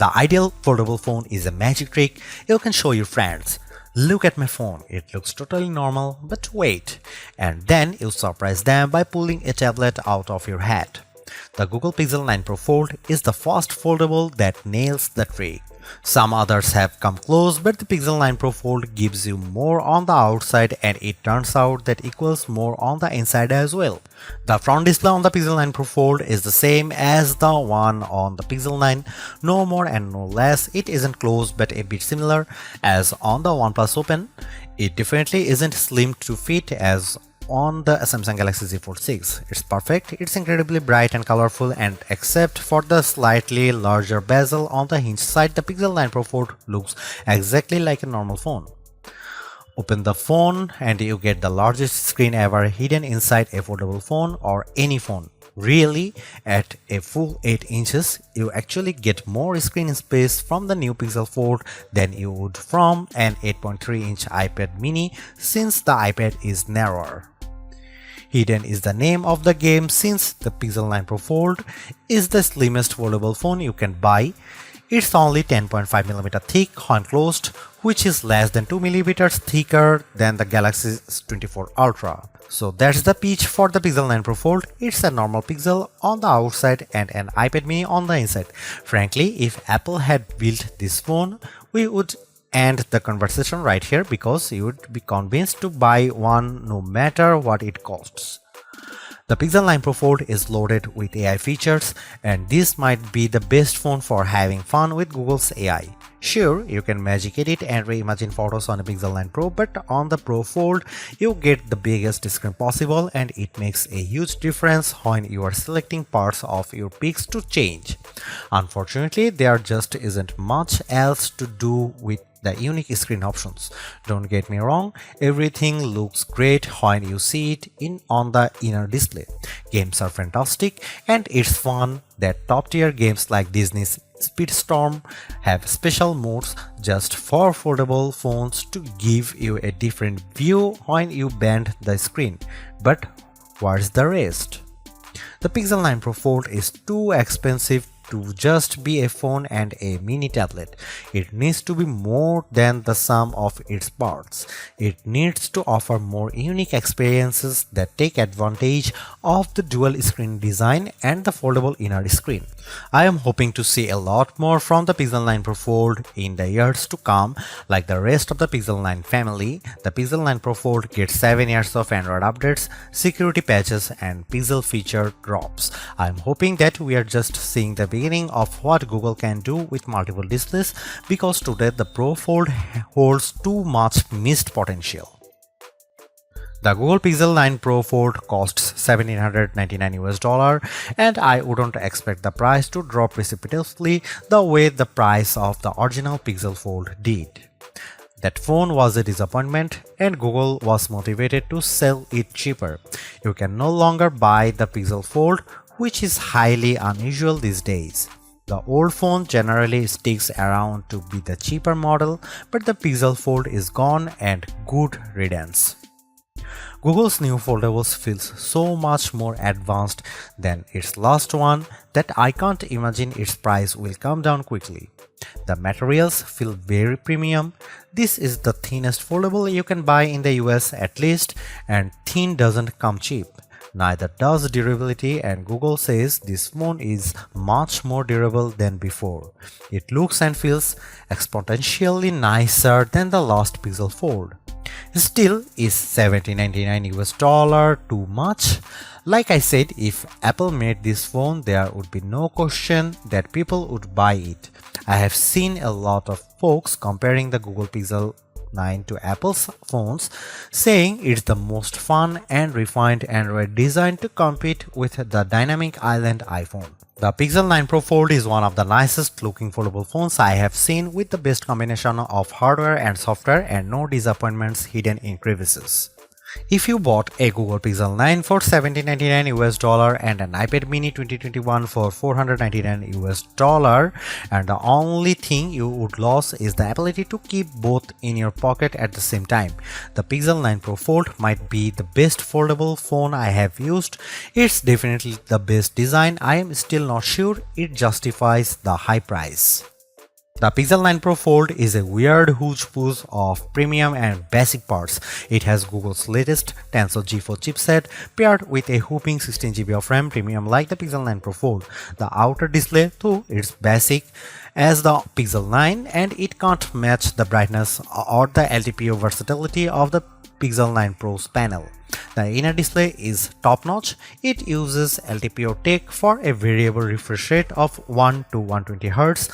The ideal foldable phone is a magic trick you can show your friends. Look at my phone, it looks totally normal, but wait. And then you surprise them by pulling a tablet out of your hat. The Google Pixel 9 Pro Fold is the first foldable that nails the trick. Some others have come close, but the Pixel 9 Pro Fold gives you more on the outside, and it turns out that equals more on the inside as well. The front display on the Pixel 9 Pro Fold is the same as the one on the Pixel 9, no more and no less. It isn't close but a bit similar as on the OnePlus Open. It definitely isn't slim to fit as on the Samsung Galaxy Z Fold 6. It's perfect, it's incredibly bright and colorful, and except for the slightly larger bezel on the hinge side, the Pixel 9 Pro Fold looks exactly like a normal phone. Open the phone and you get the largest screen ever hidden inside a foldable phone or any phone. Really, at a full 8 inches, you actually get more screen space from the new Pixel Fold than you would from an 8.3-inch iPad mini, since the iPad is narrower. Hidden is the name of the game, since the Pixel 9 Pro Fold is the slimmest foldable phone you can buy. It's only 10.5mm thick when closed, which is less than 2mm thicker than the Galaxy S24 Ultra. So that's the pitch for the Pixel 9 Pro Fold. It's a normal Pixel on the outside and an iPad mini on the inside. Frankly, if Apple had built this phone, we would end the conversation right here, because you would be convinced to buy one no matter what it costs. The Pixel 9 Pro Fold is loaded with AI features, and this might be the best phone for having fun with Google's AI. Sure, you can magic edit and reimagine photos on a Pixel 9 Pro, but on the Pro Fold, you get the biggest screen possible, and it makes a huge difference when you are selecting parts of your pics to change. Unfortunately, there just isn't much else to do with the unique screen options. Don't get me wrong, everything looks great when you see it on the inner display. Games are fantastic, and it's fun that top-tier games like Disney's Speedstorm have special modes just for foldable phones to give you a different view when you bend the screen. But where's the rest? The Pixel 9 Pro Fold is too expensive to just be a phone and a mini tablet. It needs to be more than the sum of its parts. It needs to offer more unique experiences that take advantage of the dual screen design and the foldable inner screen. I am hoping to see a lot more from the Pixel 9 Pro Fold in the years to come. Like the rest of the Pixel 9 family, the Pixel 9 Pro Fold gets 7 years of Android updates, security patches, and Pixel feature drops. I am hoping that we are just seeing the beginning of what Google can do with multiple displays, because today the Pro Fold holds too much missed potential. The Google Pixel 9 Pro Fold costs $1,799, and I wouldn't expect the price to drop precipitously the way the price of the original Pixel Fold did. That phone was a disappointment, and Google was motivated to sell it cheaper. You can no longer buy the Pixel Fold, which is highly unusual these days. The old phone generally sticks around to be the cheaper model, but the Pixel Fold is gone, and good riddance. Google's new foldables feels so much more advanced than its last one that I can't imagine its price will come down quickly. The materials feel very premium. This is the thinnest foldable you can buy in the US at least, and thin doesn't come cheap. Neither does durability, and Google says this phone is much more durable than before. It looks and feels exponentially nicer than the last Pixel Fold. Still, is $1,799 too much? Like I said, if Apple made this phone, there would be no question that people would buy it. I have seen a lot of folks comparing the Google Pixel 9 to Apple's phones, saying it's the most fun and refined Android design to compete with the dynamic island iPhone. The Pixel 9 Pro Fold is one of the nicest looking foldable phones I have seen, with the best combination of hardware and software and no disappointments hidden in crevices. If you bought a Google Pixel 9 for $1,799 and an iPad mini 2021 for $499, and the only thing you would lose is the ability to keep both in your pocket at the same time, the Pixel 9 Pro Fold might be the best foldable phone I have used. It's definitely the best design. I am still not sure it justifies the high price. The Pixel 9 Pro Fold is a weird hodgepodge of premium and basic parts. It has Google's latest Tensor G4 chipset paired with a whopping 16GB of RAM, premium like the Pixel 9 Pro Fold. The outer display, though, is basic as the Pixel 9 and it can't match the brightness or the LTPO versatility of the Pixel 9 Pro's panel. The inner display is top-notch. It uses LTPO tech for a variable refresh rate of 1 to 120Hz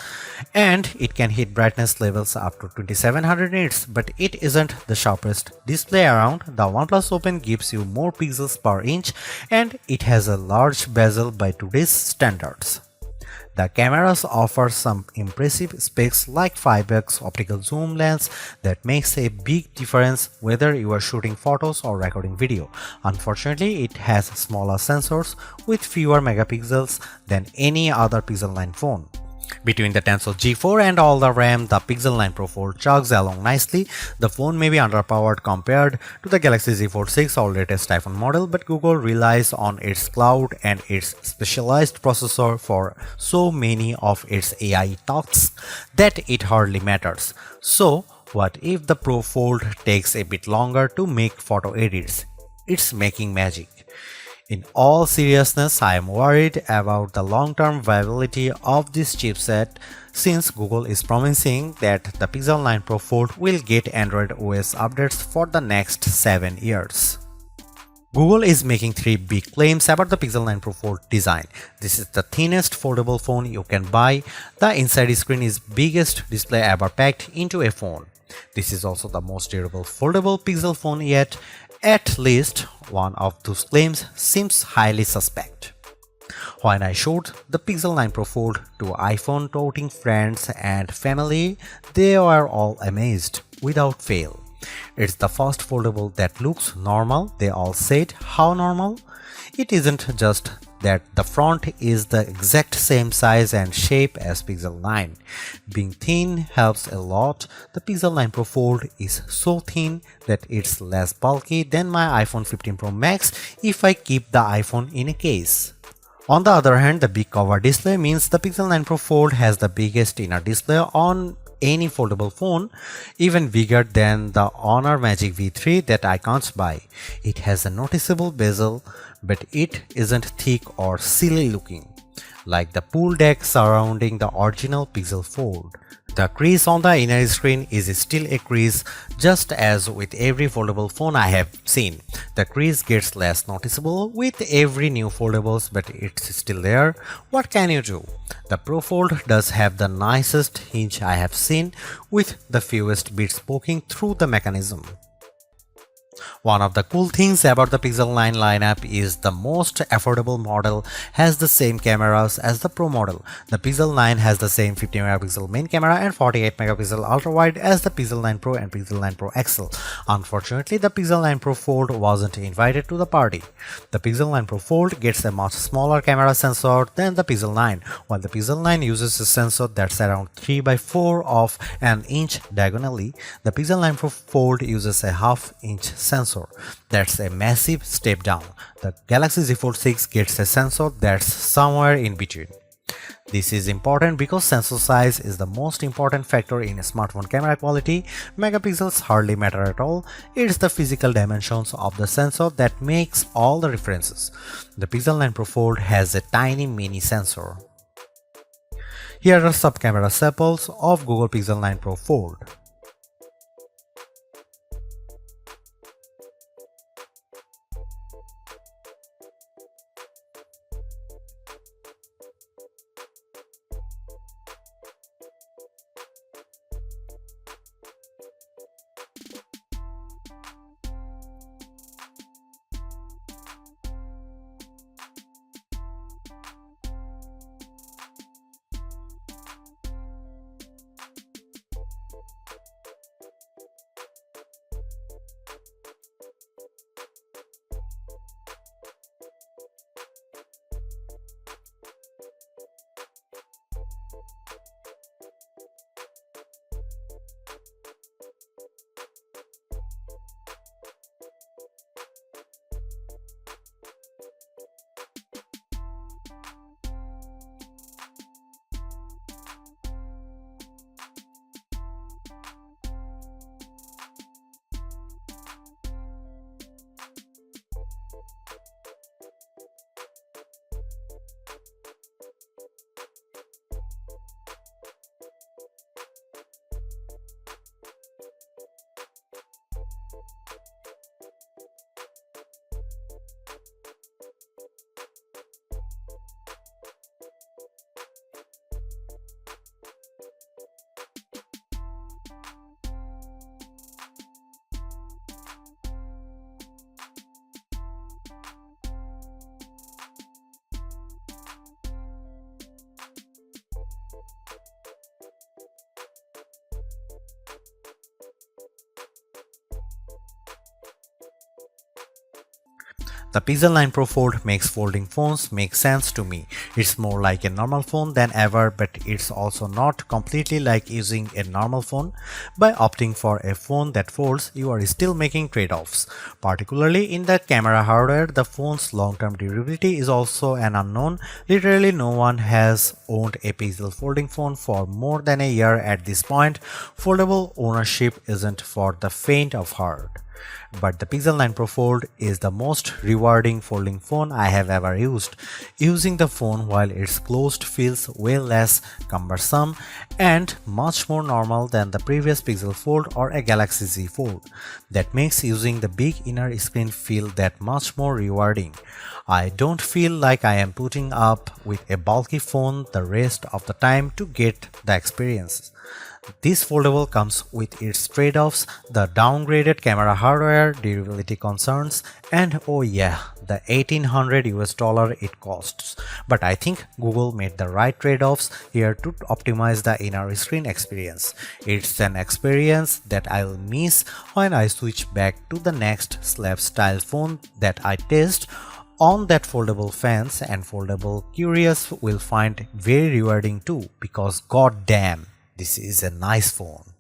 and it can hit brightness levels up to 2700 nits, but it isn't the sharpest display around. The OnePlus Open gives you more pixels per inch and it has a large bezel by today's standards. The cameras offer some impressive specs like 5x optical zoom lens that makes a big difference whether you are shooting photos or recording video. Unfortunately, it has smaller sensors with fewer megapixels than any other Pixel 9 phone. Between the Tensor G4 and all the RAM, the Pixel 9 Pro Fold chugs along nicely. The phone may be underpowered compared to the Galaxy Z Fold 6 or latest iPhone model, but Google relies on its cloud and its specialized processor for so many of its AI tasks that it hardly matters. So, what if the Pro Fold takes a bit longer to make photo edits? It's making magic. In all seriousness, I am worried about the long-term viability of this chipset since Google is promising that the Pixel 9 Pro Fold will get Android OS updates for the next 7 years. Google is making 3 big claims about the Pixel 9 Pro Fold design. This is the thinnest foldable phone you can buy. The inside screen is biggest display ever packed into a phone. This is also the most durable foldable Pixel phone yet. At least one of those claims seems highly suspect. When I showed the Pixel 9 Pro Fold to iPhone toting friends and family, they were all amazed without fail. It's the first foldable that looks normal. They all said, how normal? It isn't just that the front is the exact same size and shape as Pixel 9. Being thin helps a lot. The Pixel 9 Pro Fold is so thin that it's less bulky than my iPhone 15 Pro Max if I keep the iPhone in a case. On the other hand, the big cover display means the Pixel 9 Pro Fold has the biggest inner display on any foldable phone, even bigger than the Honor Magic V3 that I can't buy. It has a noticeable bezel, but it isn't thick or silly looking, like the pool deck surrounding the original Pixel Fold. The crease on the inner screen is still a crease, just as with every foldable phone I have seen. The crease gets less noticeable with every new foldables, but it's still there. What can you do? The Pro Fold does have the nicest hinge I have seen, with the fewest bits poking through the mechanism. One of the cool things about the Pixel 9 lineup is the most affordable model has the same cameras as the Pro model. The Pixel 9 has the same 50MP main camera and 48MP ultra-wide as the Pixel 9 Pro and Pixel 9 Pro XL. Unfortunately, the Pixel 9 Pro Fold wasn't invited to the party. The Pixel 9 Pro Fold gets a much smaller camera sensor than the Pixel 9, while the Pixel 9 uses a sensor that's around 3/4 of an inch diagonally. The Pixel 9 Pro Fold uses a half-inch sensor. That's a massive step down. The Galaxy Z Fold 6 gets a sensor that's somewhere in between. This is important because sensor size is the most important factor in a smartphone camera quality. Megapixels hardly matter at all. It's the physical dimensions of the sensor that makes all the differences. The Pixel 9 Pro Fold has a tiny mini sensor. Here are some camera samples of Google Pixel 9 Pro Fold. The Pixel 9 Pro Fold makes folding phones make sense to me. It's more like a normal phone than ever, but it's also not completely like using a normal phone. By opting for a phone that folds, you are still making trade-offs. Particularly in the camera hardware, the phone's long-term durability is also an unknown. Literally no one has owned a Pixel folding phone for more than a year at this point. Foldable ownership isn't for the faint of heart. But the Pixel 9 Pro Fold is the most rewarding folding phone I have ever used. Using the phone while it's closed feels way less cumbersome and much more normal than the previous Pixel Fold or a Galaxy Z Fold. That makes using the big inner screen feel that much more rewarding. I don't feel like I am putting up with a bulky phone the rest of the time to get the experience. This foldable comes with its trade-offs, the downgraded camera hardware, durability concerns, and oh yeah, the $1800 it costs. But I think Google made the right trade-offs here to optimize the inner screen experience. It's an experience that I'll miss when I switch back to the next slab style phone that I test on that foldable fans, and foldable curious will find very rewarding too, because god damn, this is a nice phone.